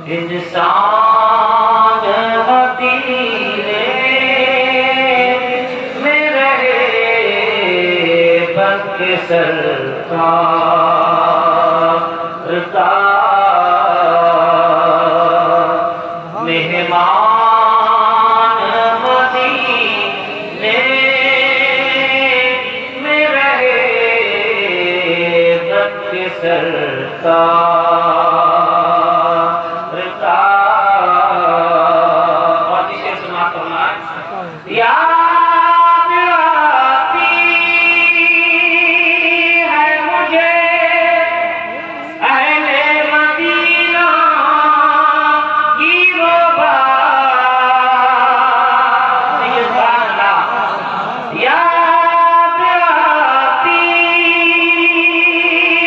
انسان مدینے میں رہے بن کے سرکار کا مہمان مدینے میں رہے بن کے سرکار